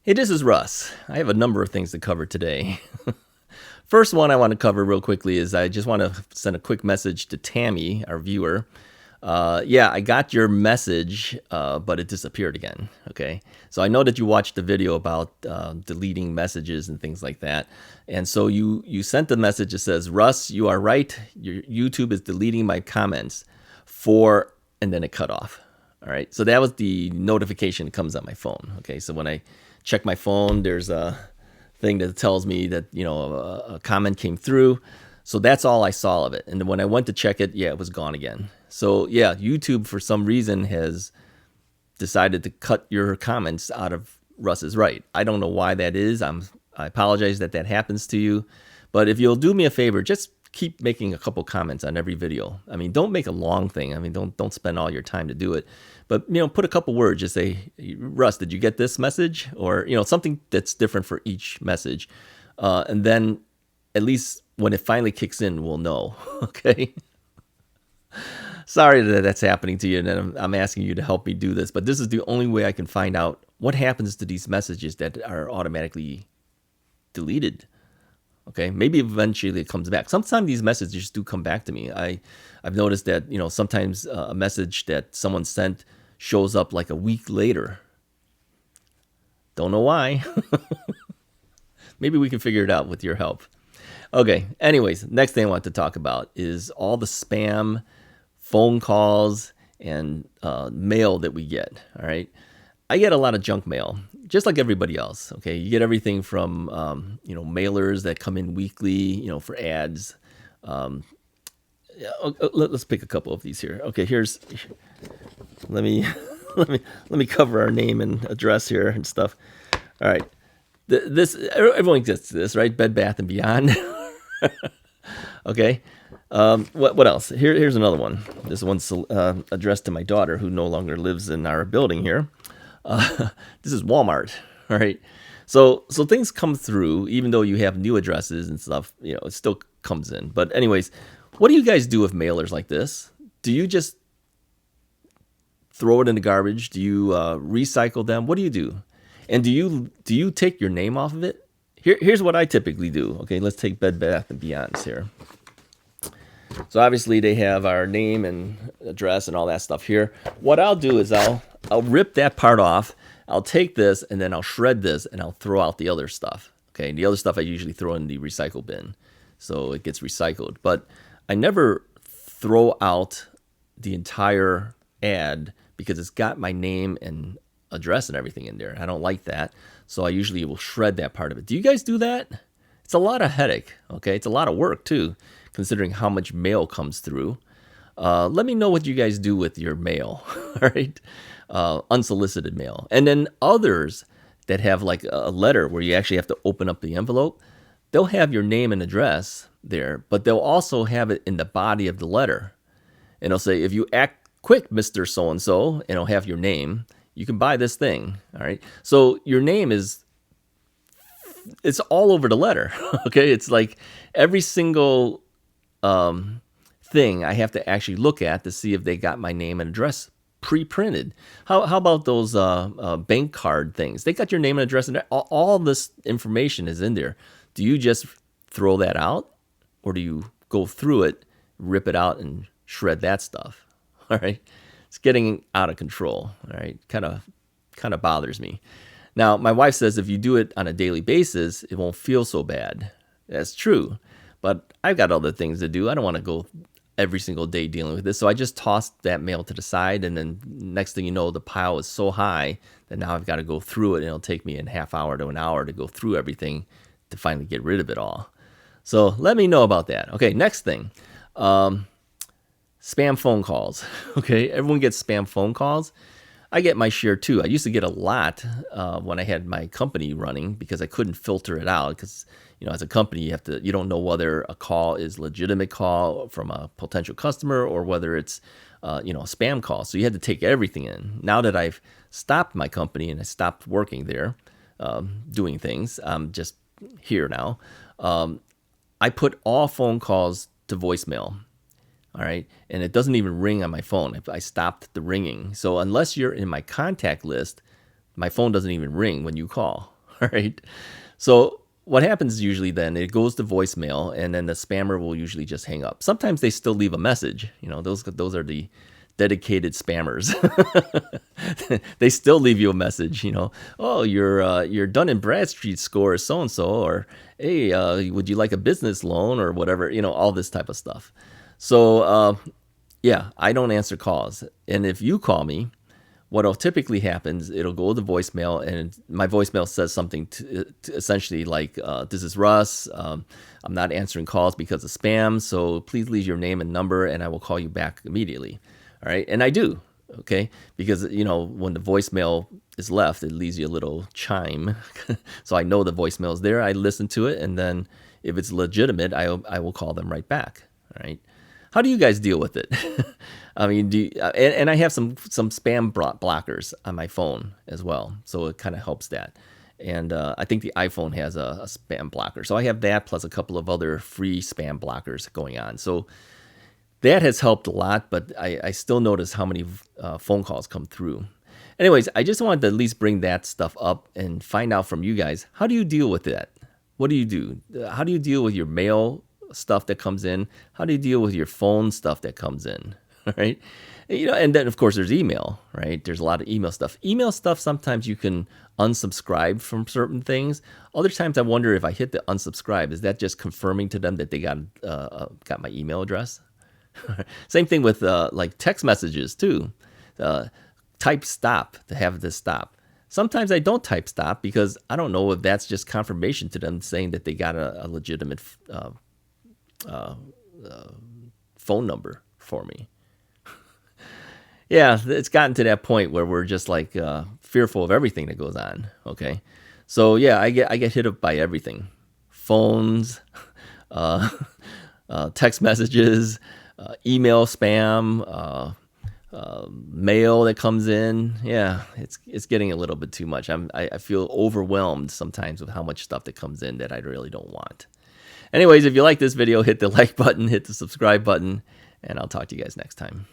Hey, this is Russ. I have a number of things to cover today. First one I want to cover real quickly is I just want to send a quick message to Tammy, our viewer. Yeah, I got your message, but it disappeared again. Okay, so I know that you watched the video about deleting messages and things like that, and so you sent the message that says, "Russ, you are right. Your YouTube is deleting my comments for," and then it cut off. All right, so that was the notification that comes on my phone. Okay, so when I check my phone, there's a thing that tells me that a comment came through. So that's all I saw of it. And then when I went to check it, yeah, it was gone again. So yeah, YouTube for some reason has decided to cut your comments out of Russ is Right. I don't know why that is. I apologize that that happens to you, but if you'll do me a favor, just keep making a couple comments on every video. I mean, don't make a long thing. I mean, don't spend all your time to do it, but put a couple words. Just say, Russ, did you get this message? Or something that's different for each message, and then at least when it finally kicks in, we'll know. Okay. Sorry that that's happening to you, and I'm asking you to help me do this, but this is the only way I can find out what happens to these messages that are automatically deleted. Okay, maybe eventually it comes back. Sometimes these messages do come back to me. I've noticed that sometimes a message that someone sent shows up like a week later. Don't know why. Maybe we can figure it out with your help. Okay, anyways, next thing I want to talk about is all the spam phone calls and mail that we get. All right, I get a lot of junk mail, just like everybody else. Okay, you get everything from mailers that come in weekly, for ads. Yeah, let's pick a couple of these here. Okay, let me let me cover our name and address here and stuff. All right, this everyone gets this, right? Bed Bath and Beyond. Okay. What else? Here's another one. This one's addressed to my daughter, who no longer lives in our building here. This is Walmart. All right. So things come through, even though you have new addresses and stuff. It still comes in. But anyways, what do you guys do with mailers like this? Do you just throw it in the garbage? Do you recycle them? What do you do? And do you take your name off of it? Here's what I typically do. Okay, let's take Bed Bath and Beyond's here. So obviously they have our name and address and all that stuff here. What I'll do is I'll rip that part off. I'll take this and then I'll shred this and I'll throw out the other stuff. Okay, and the other stuff I usually throw in the recycle bin, so it gets recycled. But I never throw out the entire ad because it's got my name and address and everything in there. I don't like that, so I usually will shred that part of it. Do you guys do that? It's a lot of headache. Okay, it's a lot of work too, considering how much mail comes through. Let me know what you guys do with your mail. All right, unsolicited mail, and then others that have like a letter where you actually have to open up the envelope. They'll have your name and address there, but they'll also have it in the body of the letter, and it'll say, "If you act quick, Mr. So and so," and it'll have your name. You can buy this thing. All right, so your name it's all over the letter. Okay, it's like every single thing I have to actually look at to see if they got my name and address pre-printed. How about those bank card things? They got your name and address, and all this information is in there. Do you just throw that out, or do you go through it, rip it out, and shred that stuff? All right, it's getting out of control. All right, kind of bothers me. Now, my wife says if you do it on a daily basis, it won't feel so bad. That's true, but I've got other things to do. I don't want to go every single day dealing with this, so I just tossed that mail to the side, and then next thing you know, the pile is so high that now I've got to go through it, and it'll take me a half hour to an hour to go through everything to finally get rid of it all. So let me know about that. Okay, next thing, spam phone calls. Okay, everyone gets spam phone calls. I get my share too. I used to get a lot when I had my company running because I couldn't filter it out because, as a company, you don't know whether a call is a legitimate call from a potential customer or whether it's, a spam call. So you had to take everything in. Now that I've stopped my company and I stopped working there, doing things, I'm just here now. I put all phone calls to voicemail. All right. And it doesn't even ring on my phone. I stopped the ringing. So unless you're in my contact list, my phone doesn't even ring when you call. All right. So what happens usually then, it goes to voicemail, and then the spammer will usually just hang up. Sometimes they still leave a message. Those are the dedicated spammers. They still leave you a message. Oh, your Dun and Bradstreet score is so and so, or hey, would you like a business loan or whatever? All this type of stuff. So yeah, I don't answer calls, and if you call me, what'll typically happen is it'll go to voicemail, and my voicemail says something to essentially like, this is Russ. I'm not answering calls because of spam, so please leave your name and number, and I will call you back immediately. All right, and I do, okay, because when the voicemail is left, it leaves you a little chime, so I know the voicemail is there. I listen to it, and then if it's legitimate, I will call them right back. All right. How do you guys deal with it? I mean, and I have some spam blockers on my phone as well, so it kind of helps that. And I think the iPhone has a spam blocker, so I have that plus a couple of other free spam blockers going on. So that has helped a lot, but I still notice how many phone calls come through. Anyways, I just wanted to at least bring that stuff up and find out from you guys, how do you deal with that? What do you do? How do you deal with your mail stuff that comes in? How do you deal with your phone stuff that comes in? Right? And then of course there's email, right? There's a lot of email stuff. Email stuff, sometimes you can unsubscribe from certain things. Other times I wonder if I hit the unsubscribe, is that just confirming to them that they got my email address? Same thing with like text messages too. Type stop to have this stop. Sometimes I don't type stop because I don't know if that's just confirmation to them saying that they got a legitimate phone number for me. Yeah, it's gotten to that point where we're just like fearful of everything that goes on. Okay, so yeah, I get hit up by everything: phones, text messages, email spam, mail that comes in. Yeah, it's getting a little bit too much. I feel overwhelmed sometimes with how much stuff that comes in that I really don't want. Anyways, if you like this video, hit the like button, hit the subscribe button, and I'll talk to you guys next time.